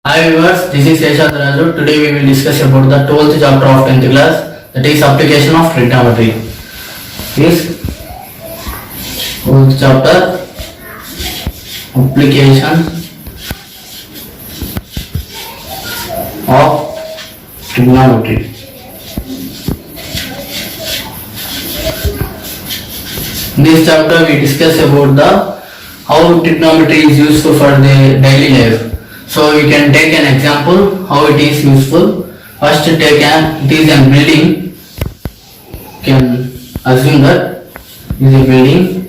Hi viewers, this is Seshad Raju. Today we will discuss about the 12th chapter of 10th class, that is application of trigonometry. This 12th chapter, application of trigonometry. In this chapter we discuss about the how trigonometry is useful for the daily life. So you can take an example how it is useful. First it is a building. You can assume that it is a building.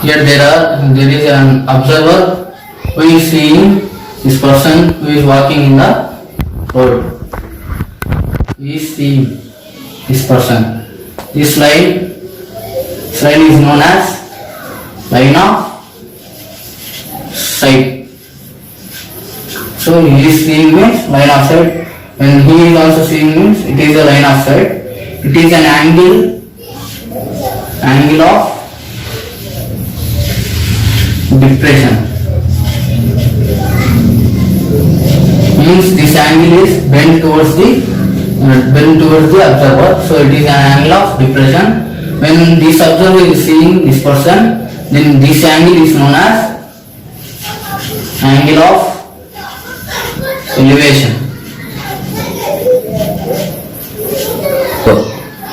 Here there is an observer who is seeing this person who is walking in the road. He is seeing this person. This line is known as line of sight. So he is seeing means line of sight, and he is also seeing means it is a line of sight. It is an angle of depression. Means this angle is bent towards the observer. So it is an angle of depression. When this observer is seeing this person, then this angle is known as angle of elevation.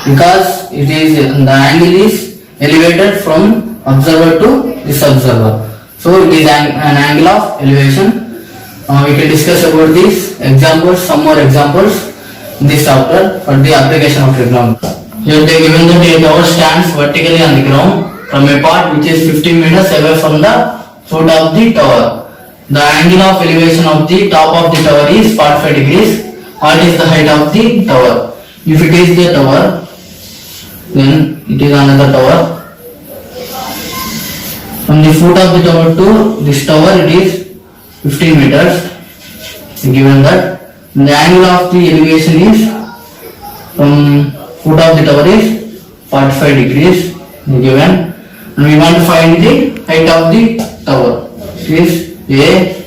Because it is the angle is elevated from observer to this observer. So it is an angle of elevation. We can discuss about these examples, some more examples in this chapter for the application of trigonometry. Here they given that a tower stands vertically on the ground from a part which is 15 meters away from the foot of the tower. The angle of elevation of the top of the tower is 45 degrees. What is the height of the tower? If it is the tower, then it is another tower. From the foot of the tower to this tower, it is 15 meters. Given that the angle of the elevation is from foot of the tower is 45 degrees. Given, and we want to find the height of the tower. It is A,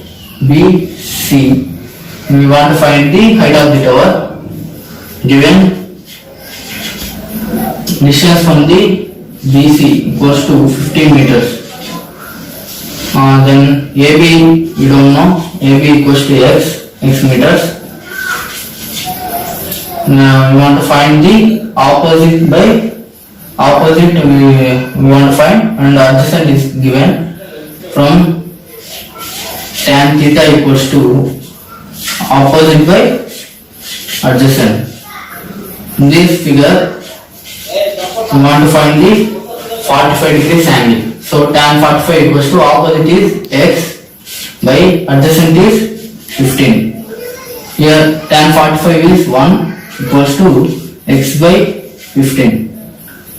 B, C. We want to find the height of the tower. Given distance from the BC equals to 15 meters. Then AB we don't know. AB equals to x meters. Now we want to find the opposite by opposite. We want to find, and adjacent is given from tan theta equals to opposite by adjacent. In this figure, we want to find the 45 degrees angle. So tan 45 equals to opposite is x by adjacent is 15. Here tan 45 is 1 equals to x by 15.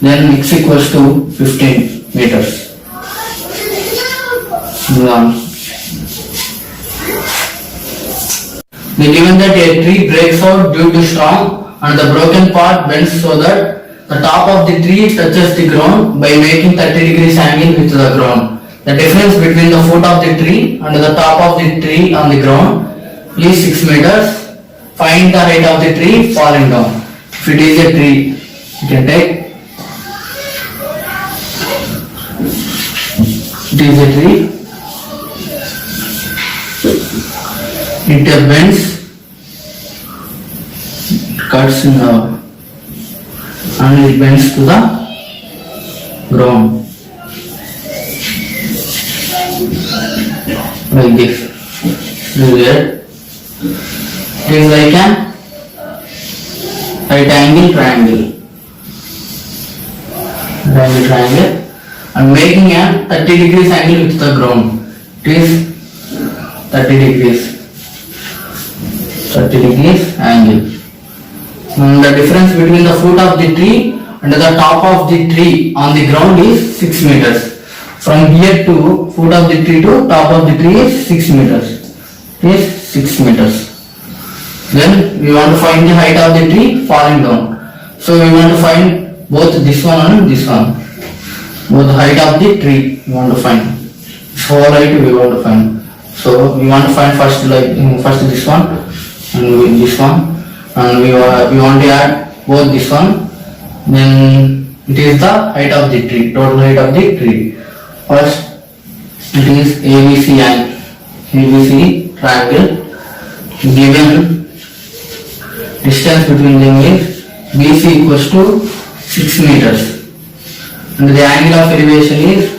Then x equals to 15 meters. They given that a tree breaks out due to storm and the broken part bends so that the top of the tree touches the ground by making 30 degrees angle with the ground. The difference between the foot of the tree and the top of the tree on the ground is 6 meters. Find the height of the tree falling down. If it is a tree, you can take. It is a tree. It bends, cuts in the, and it bends to the ground like this. It is like an right angle triangle, and making a 30 degrees angle with the ground. It is 30 degrees angle. And the difference between the foot of the tree and the top of the tree on the ground is 6 meters. From here to foot of the tree to top of the tree is 6 meters. It is 6 meters. Then we want to find the height of the tree falling down. So we want to find both this one and this one. Both the height of the tree we want to find. Whole height we want to find. So we want to find first first this one and this one, and we want to add both this one. Then it is the height of the tree, total height of the tree. First it is ABC and ABC triangle. Given distance between them is BC equals to 6 meters, and the angle of elevation is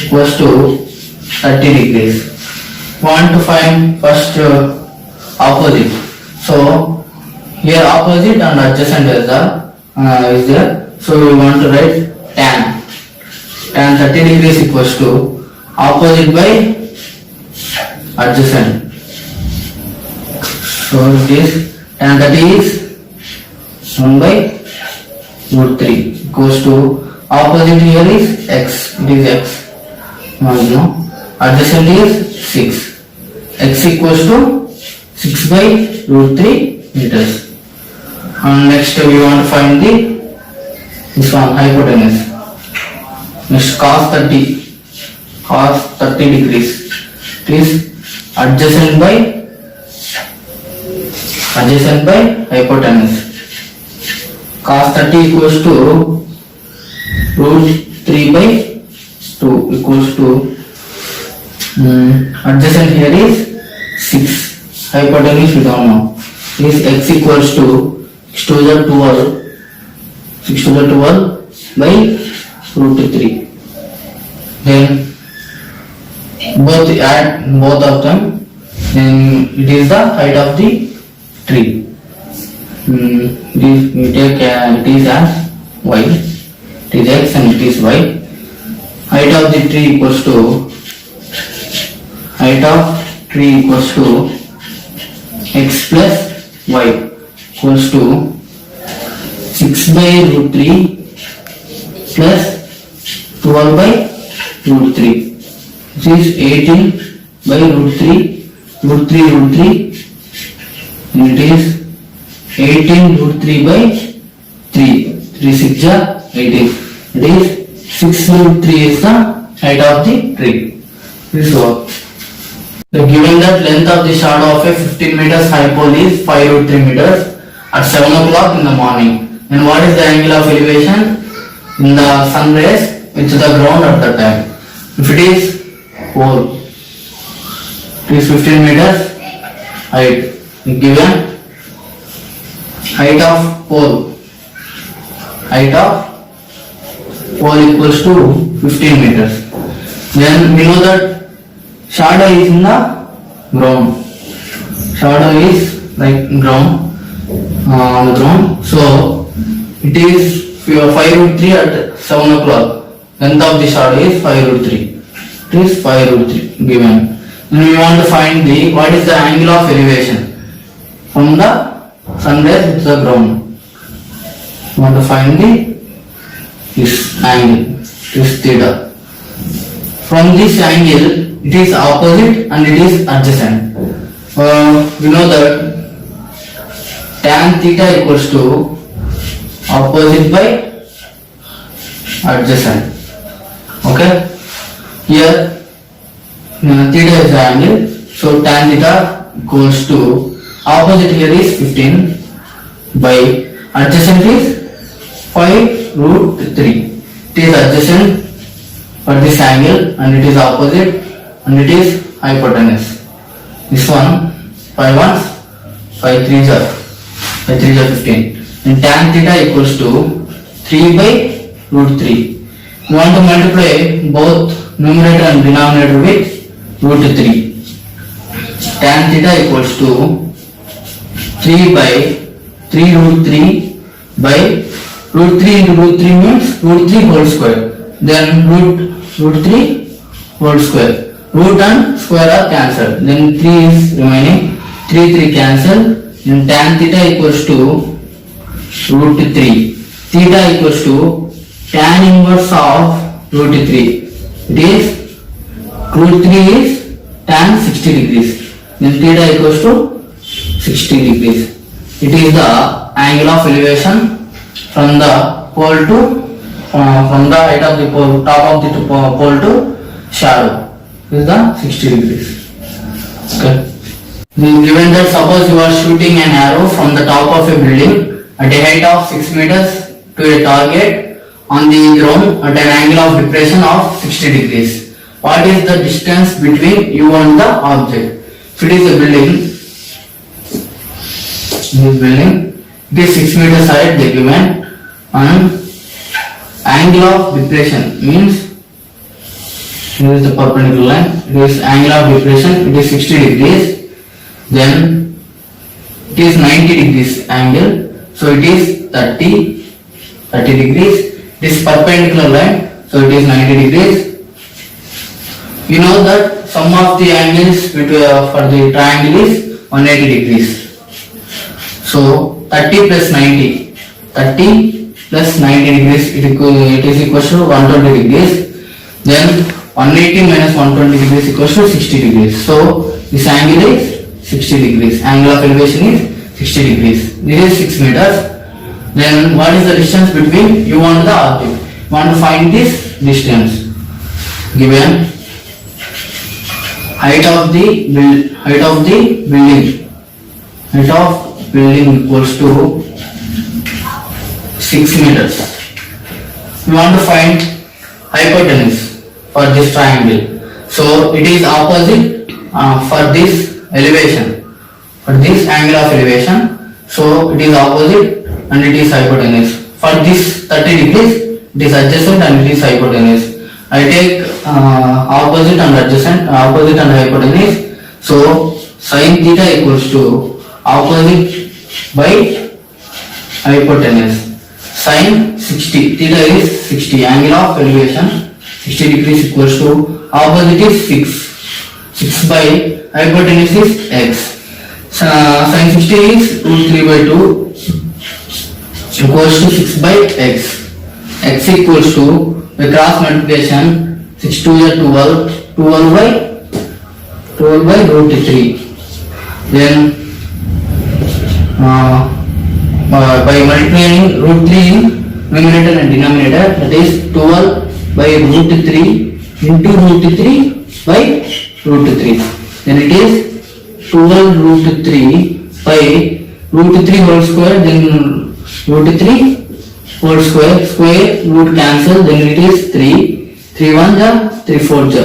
equals to 30 degrees. Want to find first opposite. So here opposite and adjacent is there. So we want to write tan 30 degrees equals to opposite by adjacent. So it is tan 30 is 1 by root 3 equals to opposite here is x. It is x. No. Adjacent is 6. X equals to 6 by root 3 meters. And next we want to find this one hypotenuse. Next cos 30 degrees. It is adjacent by hypotenuse. Cos 30 equals to root 3 by 2 equals to adjacent here is 6. Hypotenuse we don't know. Is x equals to 6 to the 12 by root 3. Then add both of them. Then it is the height of the tree. We take it is as y. It is x and it is y. Height of the tree equals to x plus y equals to 6 by root 3 plus 12 by root 3. This is 18 by root 3, and it is 18 root 3 by 3. 3 6 are 18. It is 6 root 3 is the height of the tree. This work. So given that length of the shadow of a 15 meters high pole is 5 root 3 meters at 7 o'clock in the morning, then what is the angle of elevation in the sun rays with the ground at that time? If it is pole, it is 15 meters height. Given height of pole equals to 15 meters. Then we know that shadow is in the ground. Shadow is like ground on the ground. So it is 5 root 3 at 7 o'clock. Length of the shadow is 5 root 3. It is 5 root 3 given. Then we want to find what is the angle of elevation from the sun rays to the ground. We want to find this angle, this theta. From this angle, it is opposite and it is adjacent. We know that tan theta equals to opposite by adjacent. Okay. Here theta is the angle, so tan theta equals to opposite here is 15 by adjacent is 5 root 3. It is adjacent for this angle and it is opposite and it is hypotenuse. This one 5 ones 5 3s are 15, and tan theta equals to 3 by root 3. We want to multiply both numerator and denominator with root 3. Tan theta equals to 3 by 3 root 3 by root 3 into root 3 means root 3 whole square. Then root 3 whole square. Root and square are cancelled. Then 3 is remaining. 3 cancel. And tan theta equals to root 3. Theta equals to tan inverse of root 3. It is root 3 is tan 60 degrees. Then theta equals to 60 degrees. It is the angle of elevation from the pole to from the height of the pole, top of the pole to shadow is the 60 degrees. Okay. This is given that suppose you are shooting an arrow from the top of a building at a height of 6 meters to a target on the ground at an angle of depression of 60 degrees. What is the distance between you and the object? If it is a building, it is 6 meters height they given, and angle of depression means here is the perpendicular line, it is angle of depression, it is 60 degrees, then it is 90 degrees angle, so it is 30 degrees, it is perpendicular line, so it is 90 degrees. You know that sum of the angles between, for the triangle is 180 degrees. So 30 plus 90, 30 plus 90 degrees, it is equal to 120 degrees. Then 180 minus 120 degrees equals to 60 degrees. So this angle is 60 degrees. Angle of elevation is 60 degrees. This is 6 meters. Then what is the distance between you and the object? You want to find this distance. Given height of the building. Height of building equals to 6 meters. We want to find hypotenuse for this triangle. So it is opposite for this elevation, for this angle of elevation. So it is opposite and it is hypotenuse. For this 30 degrees, it is adjacent and it is hypotenuse. I take opposite and adjacent, opposite and hypotenuse. So sin theta equals to opposite by hypotenuse. Sin 60, theta is 60, angle of elevation 60 degrees equals to opposite is 6 by hypotenuse is x. Sin 60 is root 3 by 2 equals to 6 by x. X equals to, by cross multiplication, 6 2 is 12, 12 by root 3. Then by multiplying root 3 in numerator and denominator, that is 12 by root 3 into root 3 by root 3. Then it is 12 root 3 by root 3 whole square, then root 3 whole square root cancel, then it is 3 1 ja 3 4 ja,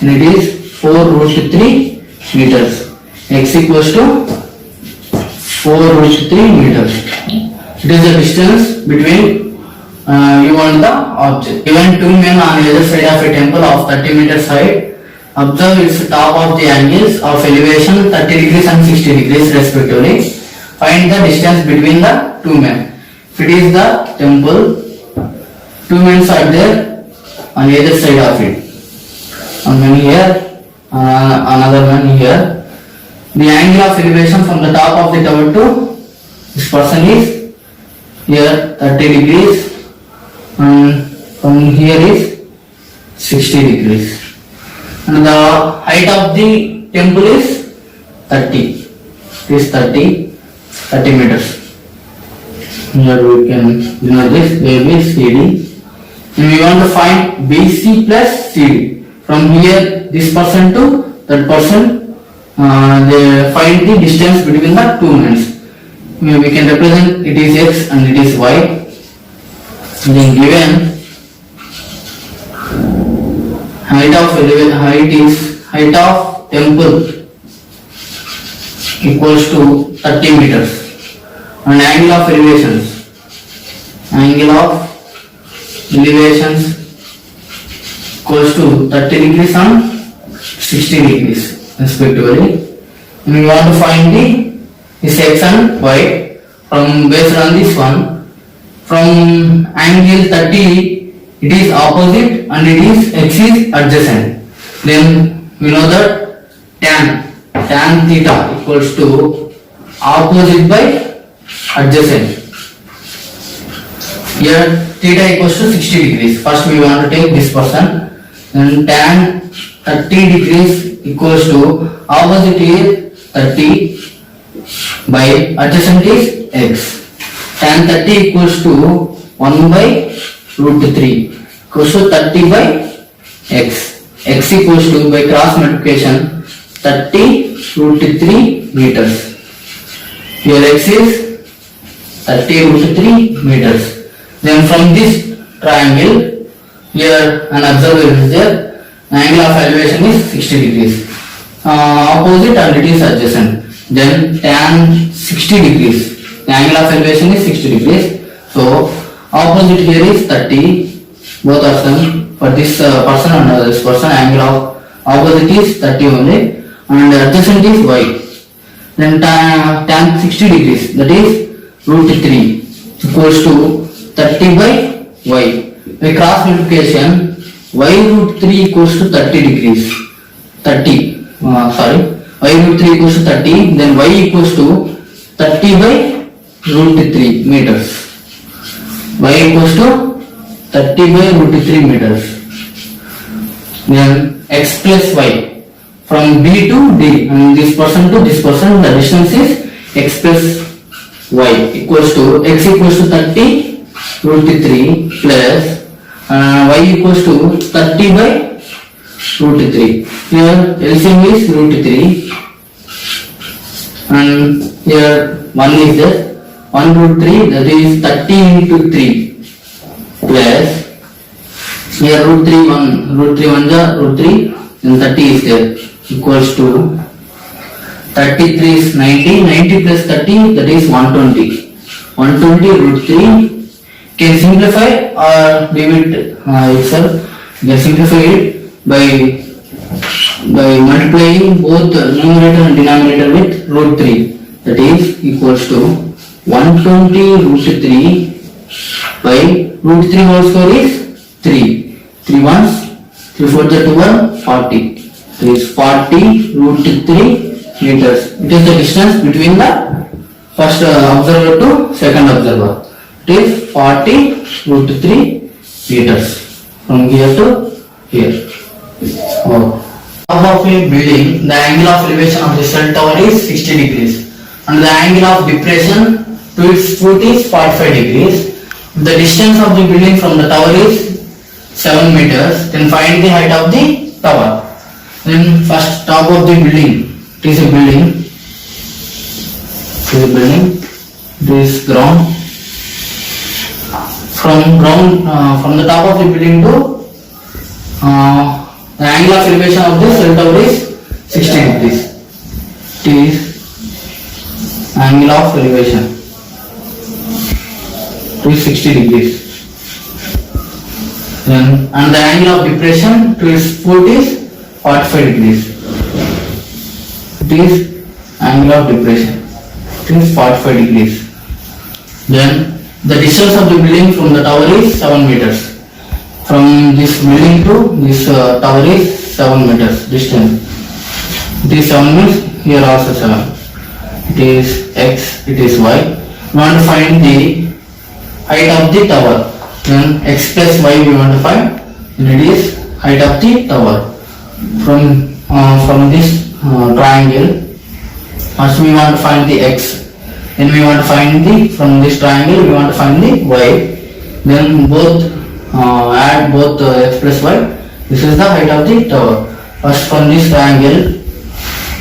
and it is 4 root 3 meters. X equals to 4 root 3 meters. It is the distance between you and the object. Given two men on either side of a temple of 30 meters height, observe its top of the angles of elevation 30 degrees and 60 degrees respectively. Find the distance between the two men. If it is the temple, two men are there on either side of it. One man here, another man here. The angle of elevation from the top of the tower to this person is here 30 degrees, and from here is 60 degrees. And the height of the temple is 30. It is 30 meters. Here we can denote this A, B, C, D. And we want to find BC plus CD. From here, this person to that person, they find the distance between the two men. We can represent it is X and it is Y. Then given height of temple equals to 30 meters. And angle of elevations equals to 30 degrees and 60 degrees respectively. And we want to find this x and y from based on this one. From angle 30, it is opposite and it is x is adjacent. Then we know that tan theta equals to opposite by adjacent. Here theta equals to 60 degrees. First we want to take this person. Then tan 30 degrees equals to opposite is 30 by adjacent is x. Tan 30 equals to 1 by root 3 equals to 30 by x. X equals to, by cross multiplication, 30 root 3 meters. Here x is 30 root 3 meters. Then from this triangle, here an observer is there, angle of elevation is 60 degrees. Opposite and it is adjacent. Then tan 60 degrees. The angle of elevation is 60 degrees. So opposite here is 30. Both are same. For this person and this person, angle of opposite is 30 only, and adjacent is y. Then tan 60 degrees, that is root 3 equals to 30 by y. By cross multiplication, y root 3 equals to 30 degrees. Y root 3 equals to 30, then y equals to 30 by root 3 meters. Y equals to 30 by root 3 meters. Then x plus y. From B to D, and this person to this person, the distance is x plus y equals to, x equals to 30 root 3 plus y equals to 30 by root 3. Here LCM is root 3 and here 1 is there, 1 root 3, that is 30 into 3 plus here root 3 1, root 3 1 ja root 3, then 30 is there equals to 33 is 90, 90 plus 30, that is 120. 120 root 3 can simplify or leave it itself. You can simplify it by multiplying both numerator and denominator with root 3, that is equals to 120 root 3 by root 3 whole square is 3. 3 ones, 3 4 12, 40. It is 40 root 3 meters. It is the distance between the first observer to second observer. It is 40 root 3 meters from here to here. Top of a building, the angle of elevation of the cell tower is 60 degrees and the angle of depression to its foot is 45 degrees. The distance of the building from the tower is 7 meters. Then find the height of the tower. Then first top of the building, it is a building, this ground. From the top of the building to the angle of elevation of the cell tower is 60 degrees. It is angle of elevation to 60 degrees. Then and the angle of depression to its foot is 45 degrees. It is angle of depression. It is 45 degrees. Then the distance of the building from the tower is 7 meters. From this building to this tower is 7 meters distance. It is 7 means here also 7. It is x, it is y. We want to find the height of the tower. Then x plus y we want to find. Then it is height of the tower. From this triangle, first we want to find the x, then we want to find the, from this triangle we want to find the y, then both add both x plus y. This is the height of the tower. First from this triangle,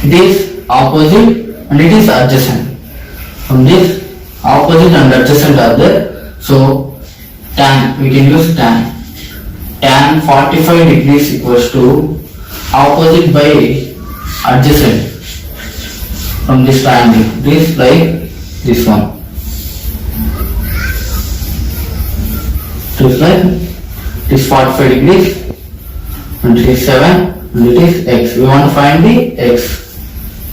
it is opposite and it is adjacent. From this opposite and adjacent are there, so tan, we can use tan. Tan 45 degrees equals to opposite by adjacent from this triangle. This like this one. This like this 45 degrees and it is 7 and it is x. We want to find the x.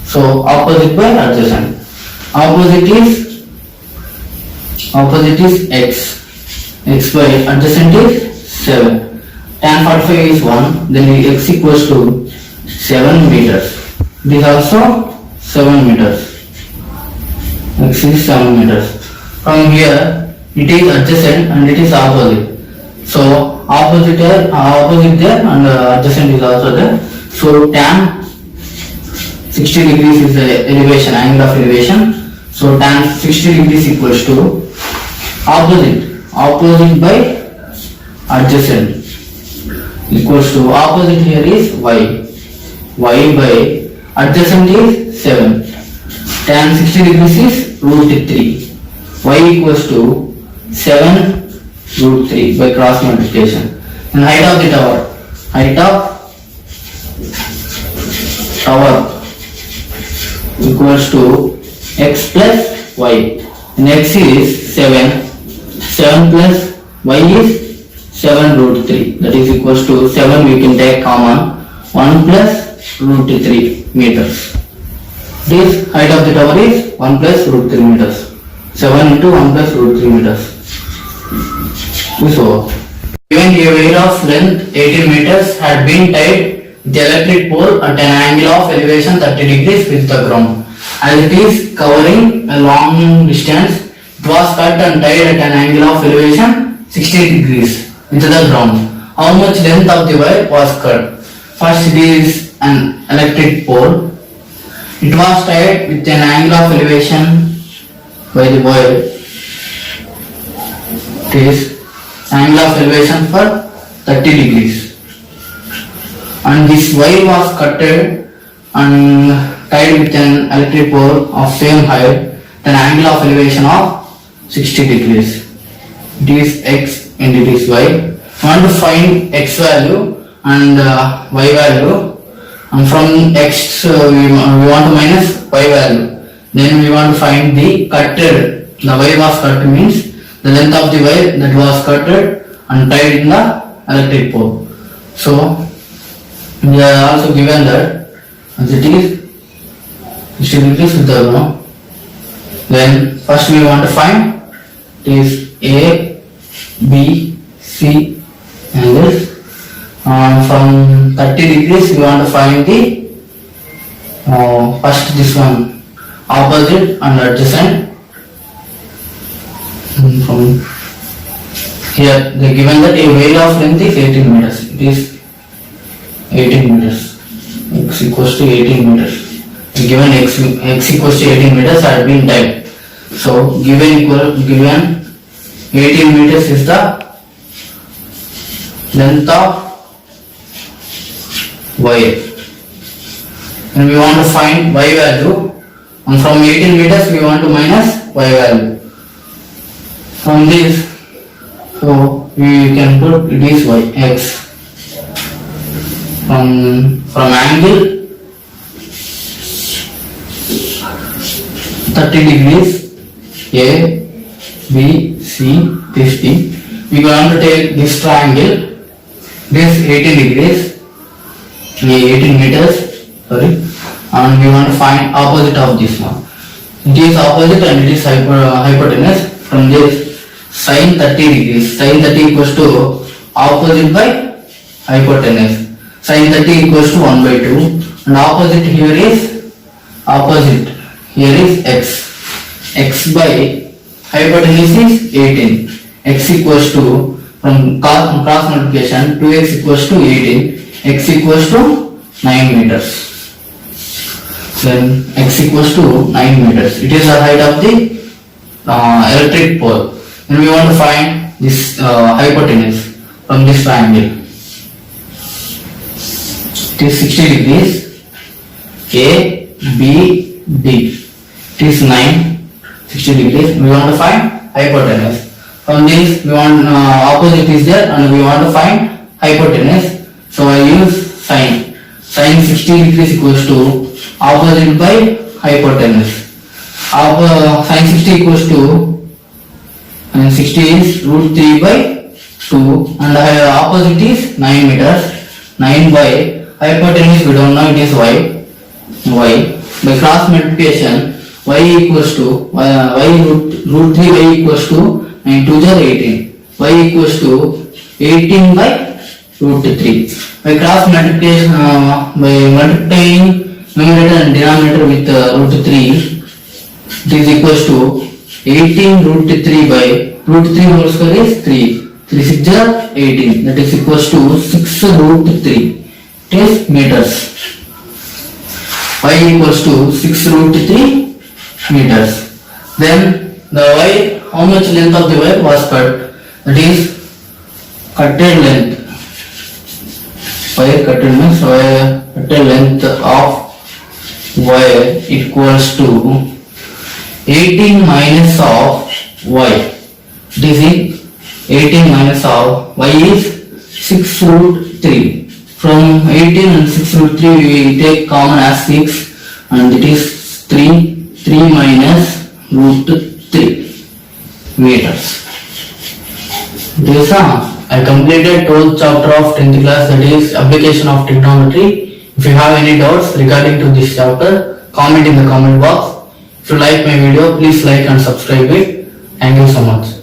So opposite by adjacent. Opposite is x. X by adjacent is 7. Tan 45 is 1, then x equals to 7 meters. This also 7 meters. X is 7 meters. From here, it is adjacent and it is opposite. So opposite there and adjacent is also there. So tan 60 degrees is the elevation, angle of elevation. So tan 60 degrees equals to opposite by adjacent equals to opposite here is y. Y by adjacent is 7. Tan 60 degrees is root 3. Y equals to 7 root 3 by cross multiplication. And height of the tower. Height of tower equals to x plus y. And x is 7. 7 plus y is 7 root 3. That is equals to 7 we can take common. 1 plus root 3 meters. This height of the tower is 1 plus root 3 meters. 7 into 1 plus root 3 meters. So, given a wire of length 18 meters had been tied with the electric pole at an angle of elevation 30 degrees with the ground. As it is covering a long distance, it was cut and tied at an angle of elevation 60 degrees with the ground. How much length of the wire was cut? First, it is an electric pole. It was tied with an angle of elevation by the wire. It is angle of elevation for 30 degrees. And this wire was cutted and tied with an electric pole of same height, an angle of elevation of 60 degrees. It is x and it is y. We want to find x value and y value. And from x we want to minus y value. Then we want to find the cutted. The wire was cut means the length of the wire that was cutted and tied in the electric pole. So we are also given that as it is 60 degrees with the ground. Then first we want to find it is A, B, C angles. From 30 degrees we want to find the first this one opposite and adjacent. From here they given that a wire of length is 18 meters. It is 18 meters. X equals to 18 meters. Given x equals to 18 meters had been tied. So given 18 meters is the length of wire. And we want to find y value. And from 18 meters we want to minus y value. From this, so we can put it is y x. From angle 30 degrees A, B, C, this D. We want to take this triangle. This 18 degrees, 18 meters, sorry, and we want to find opposite of this one. It is opposite and it is hypotenuse. From this, sin 30 degrees. Sin 30 equals to opposite by hypotenuse. Sin 30 equals to 1 by 2, and opposite here is opposite. Here is x. X by hypotenuse is 18. X equals to, from cross multiplication, 2x equals to 18. X equals to 9 meters. Then x equals to 9 meters. It is the height of the electric pole. Then we want to find this hypotenuse from this triangle. It is 60 degrees. A, B, D. It is 60 degrees. We want to find hypotenuse. From this we want opposite is there and we want to find hypotenuse. So I use sine. Sine 60 degrees equals to opposite by hypotenuse. Sine 60 equals to, and 60 is root 3 by 2 and opposite is 9 meters. 9 by hypotenuse we don't know, it is y. By cross multiplication y equals to root 3y equals to 9 2 are 18. Y equals to 18 by root 3. By cross multiplication, by multiplying numerator and denominator with root 3, it is equals to 18 root 3 by root 3 whole square is 3. 3 6 are 18. That is equals to 6 root 3. It is meters. Y equals to 6 root 3 meters. Then the wire, how much length of the wire was cut? That is cutted length. Wire cutted means wire cutted length of wire equals to 18 minus of y. This is 18 minus of y is 6 root 3. From 18 and 6 root 3 we take common as 6 and it is 3 minus root 3 meters. This I completed 12th chapter of 10th class, that is application of trigonometry. If you have any doubts regarding to this chapter, comment in the comment box. If you like my video, please like and subscribe it. Thank you so much.